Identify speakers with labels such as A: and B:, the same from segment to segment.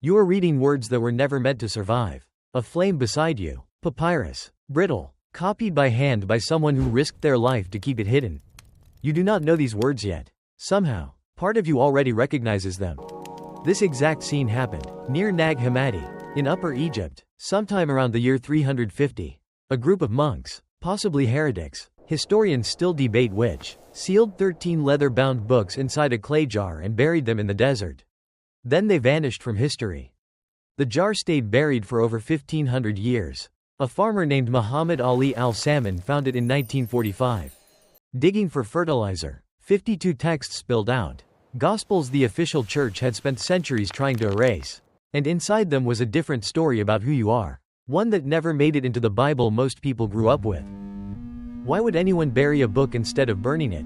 A: You are reading words that were never meant to survive. A flame beside you. Papyrus. Brittle. Copied by hand by someone who risked their life to keep it hidden. You do not know these words yet. Somehow, part of you already recognizes them. This exact scene happened near Nag Hammadi, in Upper Egypt, sometime around the year 350. A group of monks, possibly heretics, historians still debate which, sealed 13 leather-bound books inside a clay jar and buried them in the desert. Then they vanished from history. The jar stayed buried for over 1500 years. A farmer named Muhammad Ali al-Salman found it in 1945. Digging for fertilizer, 52 texts spilled out. Gospels the official church had spent centuries trying to erase. And inside them was a different story about who you are. One that never made it into the Bible most people grew up with. Why would anyone bury a book instead of burning it?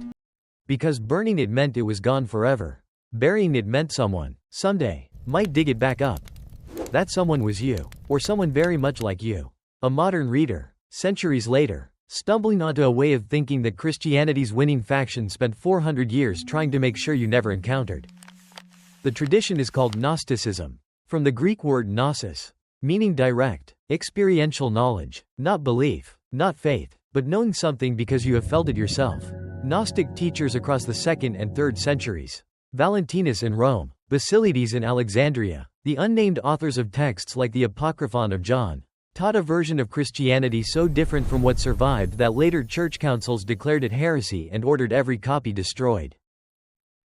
A: Because burning it meant it was gone forever. Burying it meant someone, someday, might dig it back up. That someone was you, or someone very much like you. A modern reader, centuries later, stumbling onto a way of thinking that Christianity's winning faction spent 400 years trying to make sure you never encountered. The tradition is called Gnosticism, from the Greek word gnosis, meaning direct, experiential knowledge, not belief, not faith, but knowing something because you have felt it yourself. Gnostic teachers across the 2nd and 3rd centuries, Valentinus in Rome, Basilides in Alexandria, the unnamed authors of texts like the Apocryphon of John, taught a version of Christianity so different from what survived that later church councils declared it heresy and ordered every copy destroyed.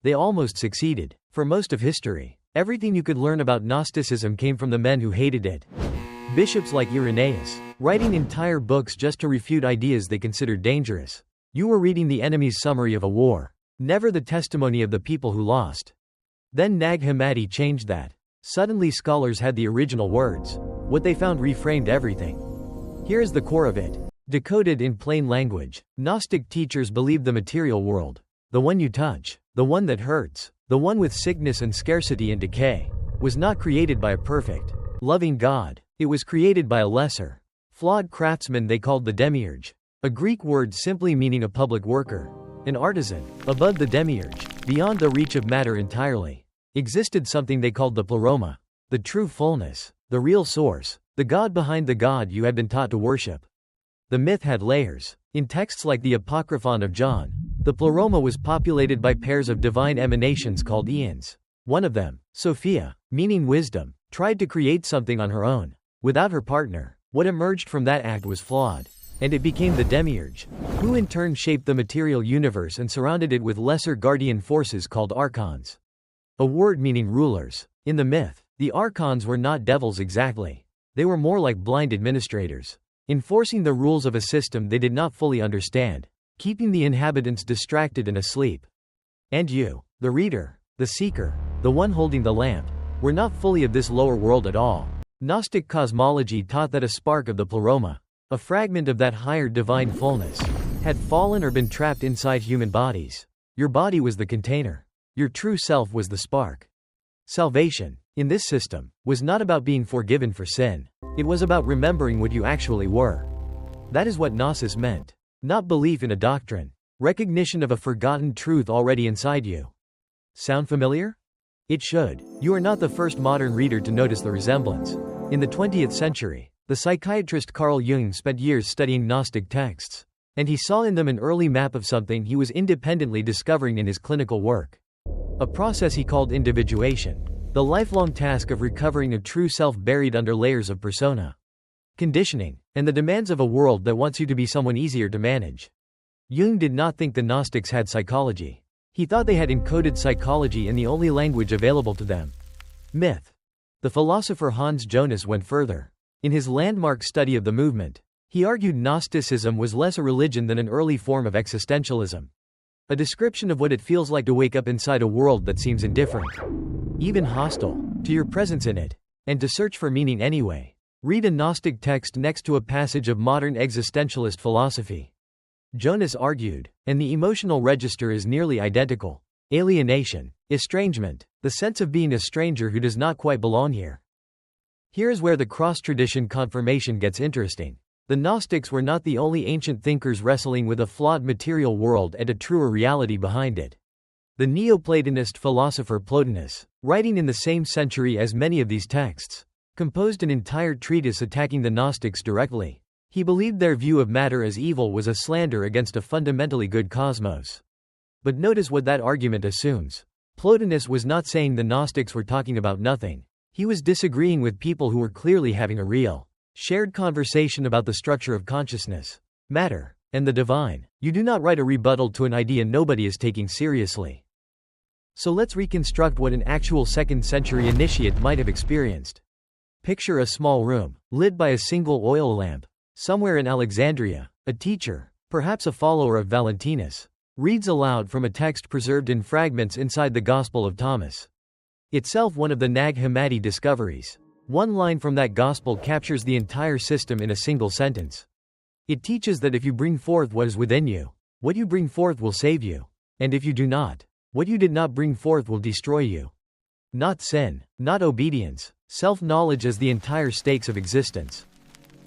A: They almost succeeded. For most of history, everything you could learn about Gnosticism came from the men who hated it. Bishops like Irenaeus, writing entire books just to refute ideas they considered dangerous. You were reading the enemy's summary of a war, never the testimony of the people who lost. Then Nag Hammadi changed that. Suddenly scholars had the original words. What they found reframed everything. Here is the core of it. Decoded in plain language, Gnostic teachers believed the material world, the one you touch, the one that hurts, the one with sickness and scarcity and decay, was not created by a perfect, loving God. It was created by a lesser, flawed craftsman they called the Demiurge, a Greek word simply meaning a public worker, an artisan. Above the Demiurge, beyond the reach of matter entirely, existed something they called the pleroma, the true fullness, the real source, the God behind the God you had been taught to worship. The myth had layers. In texts like the Apocryphon of John, the pleroma was populated by pairs of divine emanations called eons. One of them, Sophia, meaning wisdom, tried to create something on her own. Without her partner, what emerged from that act was flawed, and it became the Demiurge, who in turn shaped the material universe and surrounded it with lesser guardian forces called Archons. A word meaning rulers. In the myth, the Archons were not devils exactly. They were more like blind administrators, enforcing the rules of a system they did not fully understand, keeping the inhabitants distracted and asleep. And you, the reader, the seeker, the one holding the lamp, were not fully of this lower world at all. Gnostic cosmology taught that a spark of the pleroma, a fragment of that higher divine fullness, had fallen or been trapped inside human bodies. Your body was the container. Your true self was the spark. Salvation, in this system, was not about being forgiven for sin. It was about remembering what you actually were. That is what gnosis meant. Not belief in a doctrine. Recognition of a forgotten truth already inside you. Sound familiar? It should. You are not the first modern reader to notice the resemblance. In the 20th century, the psychiatrist Carl Jung spent years studying Gnostic texts, and he saw in them an early map of something he was independently discovering in his clinical work. A process he called individuation, the lifelong task of recovering a true self buried under layers of persona, conditioning, and the demands of a world that wants you to be someone easier to manage. Jung did not think the Gnostics had psychology. He thought they had encoded psychology in the only language available to them: myth. The philosopher Hans Jonas went further. In his landmark study of the movement, he argued Gnosticism was less a religion than an early form of existentialism. A description of what it feels like to wake up inside a world that seems indifferent, even hostile, to your presence in it, and to search for meaning anyway. Read a Gnostic text next to a passage of modern existentialist philosophy. Jonas argued, and the emotional register is nearly identical. Alienation, estrangement, the sense of being a stranger who does not quite belong here. Here is where the cross-tradition confirmation gets interesting. The Gnostics were not the only ancient thinkers wrestling with a flawed material world and a truer reality behind it. The Neoplatonist philosopher Plotinus, writing in the same century as many of these texts, composed an entire treatise attacking the Gnostics directly. He believed their view of matter as evil was a slander against a fundamentally good cosmos. But notice what that argument assumes. Plotinus was not saying the Gnostics were talking about nothing. He was disagreeing with people who were clearly having a real, shared conversation about the structure of consciousness, matter, and the divine. You do not write a rebuttal to an idea nobody is taking seriously. So let's reconstruct what an actual 2nd century initiate might have experienced. Picture a small room, lit by a single oil lamp. Somewhere in Alexandria, a teacher, perhaps a follower of Valentinus, reads aloud from a text preserved in fragments inside the Gospel of Thomas. Itself one of the Nag Hammadi discoveries. One line from that gospel captures the entire system in a single sentence. It teaches that if you bring forth what is within you, what you bring forth will save you. And if you do not, what you did not bring forth will destroy you. Not sin, not obedience, self-knowledge as the entire stakes of existence.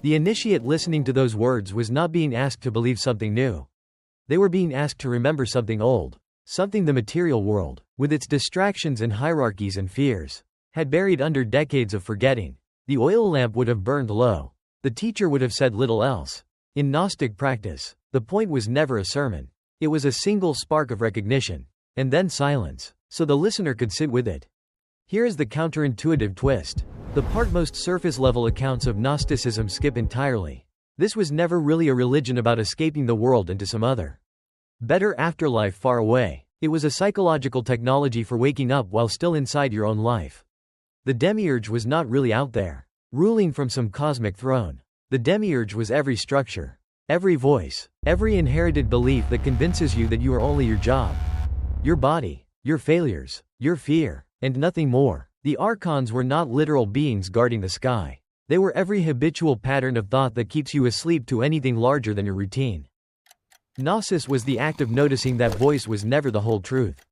A: The initiate listening to those words was not being asked to believe something new. They were being asked to remember something old, something the material world, with its distractions and hierarchies and fears, had buried under decades of forgetting. The oil lamp would have burned low. The teacher would have said little else. In Gnostic practice, the point was never a sermon. It was a single spark of recognition, and then silence, so the listener could sit with it. Here is the counterintuitive twist. The part most surface-level accounts of Gnosticism skip entirely. This was never really a religion about escaping the world into some other, better afterlife far away. It was a psychological technology for waking up while still inside your own life. The Demiurge was not really out there, ruling from some cosmic throne. The Demiurge was every structure, every voice, every inherited belief that convinces you that you are only your job, your body, your failures, your fear, and nothing more. The Archons were not literal beings guarding the sky. They were every habitual pattern of thought that keeps you asleep to anything larger than your routine. Gnosis was the act of noticing that voice was never the whole truth.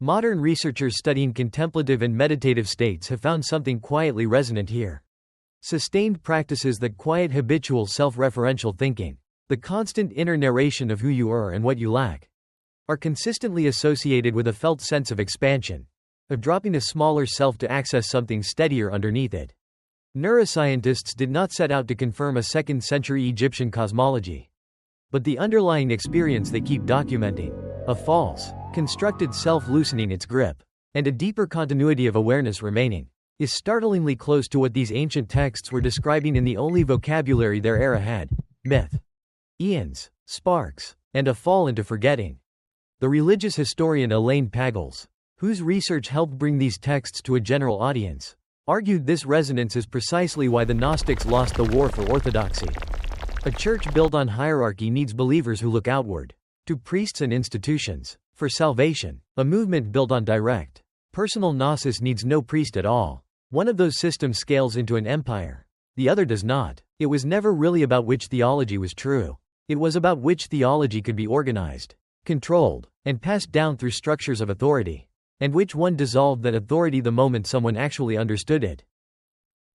A: Modern researchers studying contemplative and meditative states have found something quietly resonant here. Sustained practices that quiet habitual self-referential thinking, the constant inner narration of who you are and what you lack, are consistently associated with a felt sense of expansion, of dropping a smaller self to access something steadier underneath it. Neuroscientists did not set out to confirm a 2nd century Egyptian cosmology, but the underlying experience they keep documenting, a false, constructed self loosening its grip, and a deeper continuity of awareness remaining, is startlingly close to what these ancient texts were describing in the only vocabulary their era had: myth, eons, sparks, and a fall into forgetting. The religious historian Elaine Pagels, whose research helped bring these texts to a general audience, argued this resonance is precisely why the Gnostics lost the war for orthodoxy. A church built on hierarchy needs believers who look outward, to priests and institutions, for salvation. A movement built on direct, personal gnosis needs no priest at all. One of those systems scales into an empire. The other does not. It was never really about which theology was true. It was about which theology could be organized, controlled, and passed down through structures of authority, and which one dissolved that authority the moment someone actually understood it.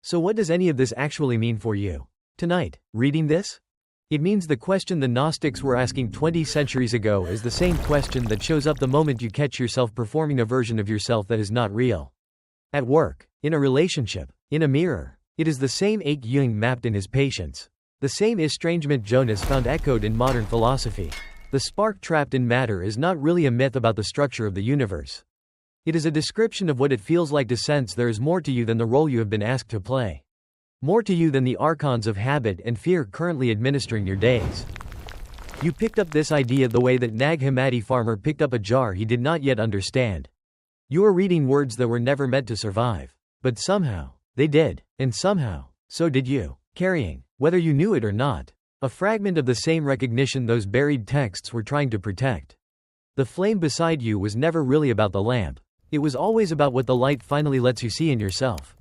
A: So what does any of this actually mean for you tonight, reading this? It means the question the Gnostics were asking 20 centuries ago is the same question that shows up the moment you catch yourself performing a version of yourself that is not real. At work, in a relationship, in a mirror. It is the same ache Jung mapped in his Patience. The same estrangement Jonas found echoed in modern philosophy. The spark trapped in matter is not really a myth about the structure of the universe. It is a description of what it feels like to sense there is more to you than the role you have been asked to play. More to you than the archons of habit and fear currently administering your days. You picked up this idea the way that Nag Hammadi farmer picked up a jar he did not yet understand. You are reading words that were never meant to survive. But somehow, they did, and somehow, so did you, carrying, whether you knew it or not, a fragment of the same recognition those buried texts were trying to protect. The flame beside you was never really about the lamp. It was always about what the light finally lets you see in yourself.